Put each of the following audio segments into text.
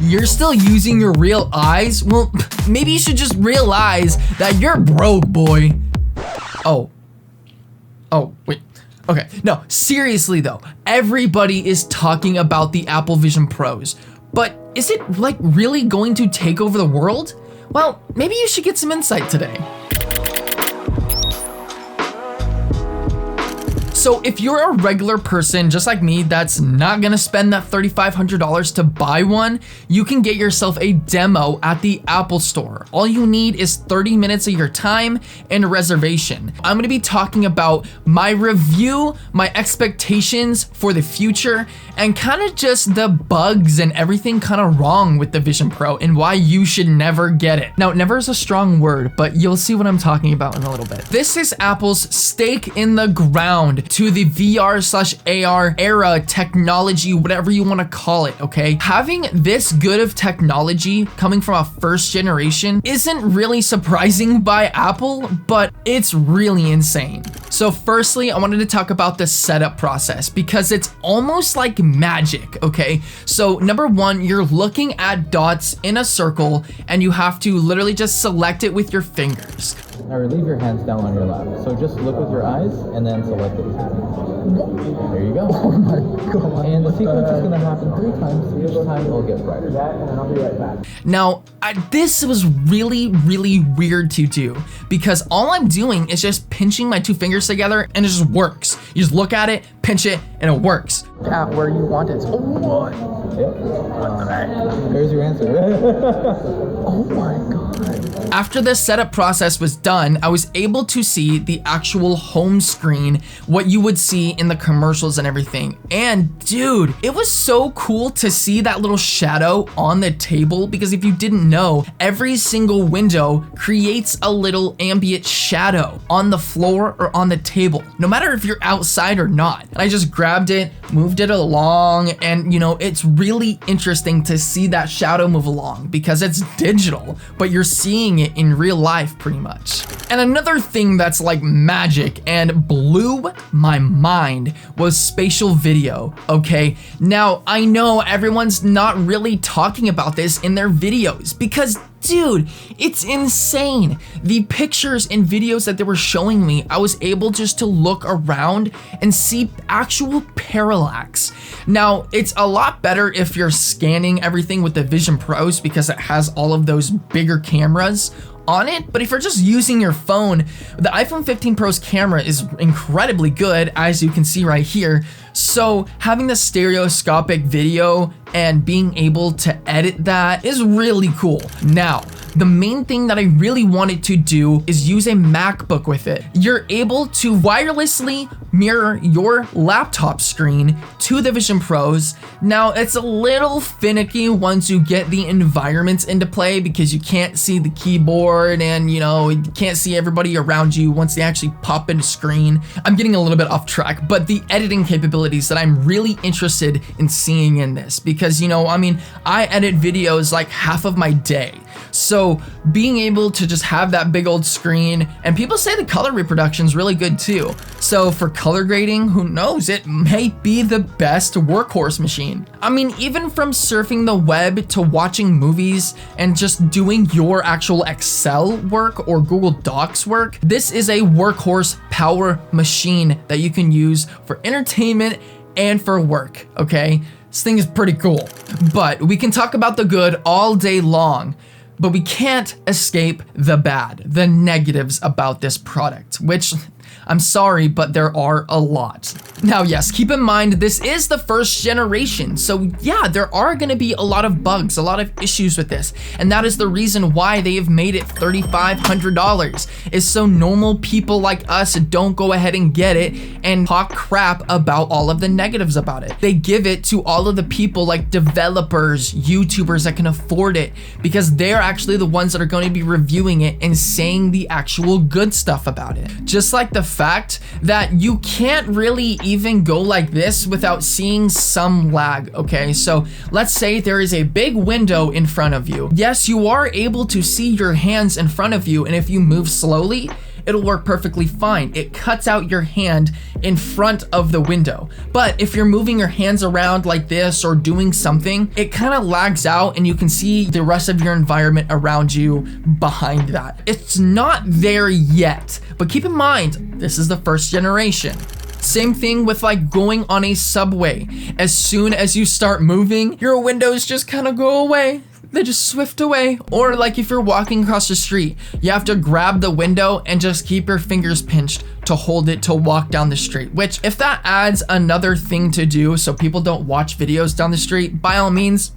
You're still using your real eyes? Well, maybe you should just realize that you're broke, boy. Oh, wait. Okay, no, seriously though, everybody is talking about the Apple Vision Pros, but is it like really going to take over the world? Well, maybe you should get some insight today. So if you're a regular person just like me that's not gonna spend that $3,500 to buy one, you can get yourself a demo at the Apple Store. All you need is 30 minutes of your time and a reservation. I'm gonna be talking about my review, my expectations for the future, and kind of just the bugs and everything kind of wrong with the Vision Pro and why you should never get it. Now, never is a strong word, but you'll see what I'm talking about in a little bit. This is Apple's stake in the ground to the VR/AR era technology, whatever you want to call it, okay? Having this good of technology coming from a first generation isn't really surprising by Apple, but it's really insane. So firstly, I wanted to talk about the setup process because it's almost like magic, okay? So number one, you're looking at dots in a circle and you have to literally just select it with your fingers. Now leave your hands down on your lap. So just look with your eyes and then select it. There you go. Oh my god. And the sequence is gonna happen 3 times. Each time it'll get brighter. And then I'll be right back. Now, this was really weird to do because all I'm doing is just pinching my 2 fingers together and it just works. You just look at it, pinch it, and it works. Tap where you want it. Oh my. Yep. What the heck? There's your answer. Oh my god. After the setup process was done, I was able to see the actual home screen, what you would see in the commercials and everything. And dude, it was so cool to see that little shadow on the table because if you didn't know, every single window creates a little ambient shadow on the floor or on the table, no matter if you're outside or not. And I just grabbed it, moved it along, and you know, it's really interesting to see that shadow move along because it's digital, but you're seeing it in real life pretty much. And another thing that's like magic and blew my mind was spatial video, okay? Now, I know everyone's not really talking about this in their videos because dude, it's insane. The pictures and videos that they were showing me, I was able just to look around and see actual parallax. Now, it's a lot better if you're scanning everything with the Vision Pros because it has all of those bigger cameras on it, but if you're just using your phone, the iPhone 15 Pro's camera is incredibly good, as you can see right here. So having the stereoscopic video and being able to edit that is really cool. Now, the main thing that I really wanted to do is use a MacBook with it. You're able to wirelessly mirror your laptop screen to the Vision Pros. Now, it's a little finicky once you get the environments into play because you can't see the keyboard and you know, you can't see everybody around you once they actually pop into screen. I'm getting a little bit off track, but the editing capabilities that I'm really interested in seeing in this because, you know, I mean, I edit videos like half of my day. So being able to just have that big old screen, and people say the color reproduction is really good too. So for color grading, who knows, it may be the best workhorse machine. I mean, even from surfing the web to watching movies and just doing your actual Excel work or Google Docs work, this is a workhorse power machine that you can use for entertainment and for work, okay? This thing is pretty cool. But we can talk about the good all day long, but we can't escape the bad, the negatives about this product, which I'm sorry, but there are a lot. Now, yes, keep in mind, this is the first generation. So yeah, there are gonna be a lot of bugs, a lot of issues with this. And that is the reason why they have made it $3,500, is so normal people like us don't go ahead and get it and talk crap about all of the negatives about it. They give it to all of the people like developers, YouTubers that can afford it, because they're actually the ones that are going to be reviewing it and saying the actual good stuff about it. Just like the fact that you can't really even go like this without seeing some lag, okay? So let's say there is a big window in front of you. Yes, you are able to see your hands in front of you, and if you move slowly, it'll work perfectly fine. It cuts out your hand in front of the window. But if you're moving your hands around like this or doing something, it kind of lags out and you can see the rest of your environment around you behind that. It's not there yet, but keep in mind, this is the first generation. Same thing with like going on a subway. As soon as you start moving, your windows just kind of go away. They just swift away. Or like if you're walking across the street, you have to grab the window and just keep your fingers pinched to hold it to walk down the street. Which if that adds another thing to do so people don't watch videos down the street, by all means,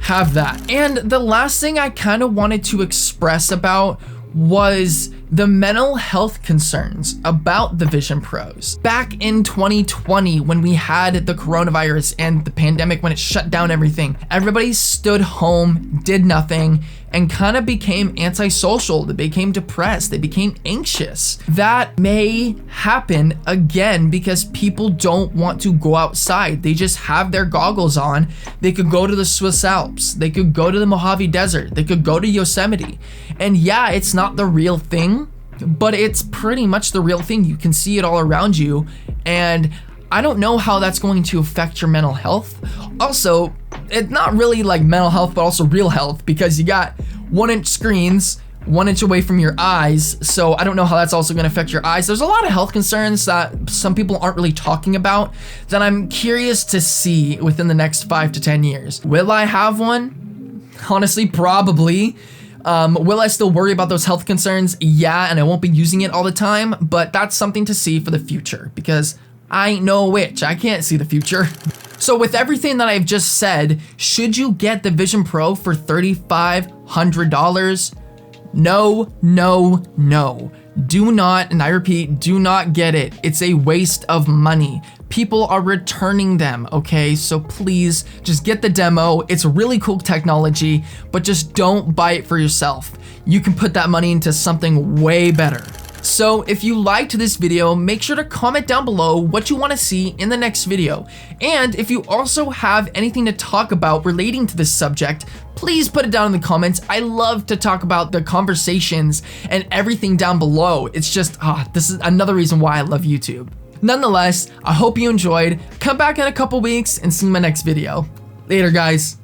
have that. And the last thing I kind of wanted to express about was the mental health concerns about the Vision Pros. Back in 2020, when we had the coronavirus and the pandemic, when it shut down everything, everybody stood home, did nothing, and kind of became antisocial. They became depressed. They became anxious. That may happen again because people don't want to go outside. They just have their goggles on. They could go to the Swiss Alps. They could go to the Mojave Desert. They could go to Yosemite. And yeah, it's not the real thing, but it's pretty much the real thing. You can see it all around you. And I don't know how that's going to affect your mental health. Also, it's not really like mental health, but also real health, because you got 1-inch screens 1 inch away from your eyes. So I don't know how that's also going to affect your eyes. There's a lot of health concerns that some people aren't really talking about that I'm curious to see within the next 5 to 10 years. Will I have one? Honestly, probably. Will I still worry about those health concerns? Yeah, and I won't be using it all the time, but that's something to see for the future because I ain't no witch. I can't see the future. So with everything that I've just said, should you get the Vision Pro for $3,500? No, no, no. Do not, and I repeat, do not get it. It's a waste of money. People are returning them, okay? So please just get the demo. It's really cool technology, but just don't buy it for yourself. You can put that money into something way better. So if you liked this video, make sure to comment down below what you want to see in the next video. And if you also have anything to talk about relating to this subject, please put it down in the comments. I love to talk about the conversations and everything down below. It's just, this is another reason why I love YouTube. Nonetheless, I hope you enjoyed. Come back in a couple weeks and see my next video. Later, guys.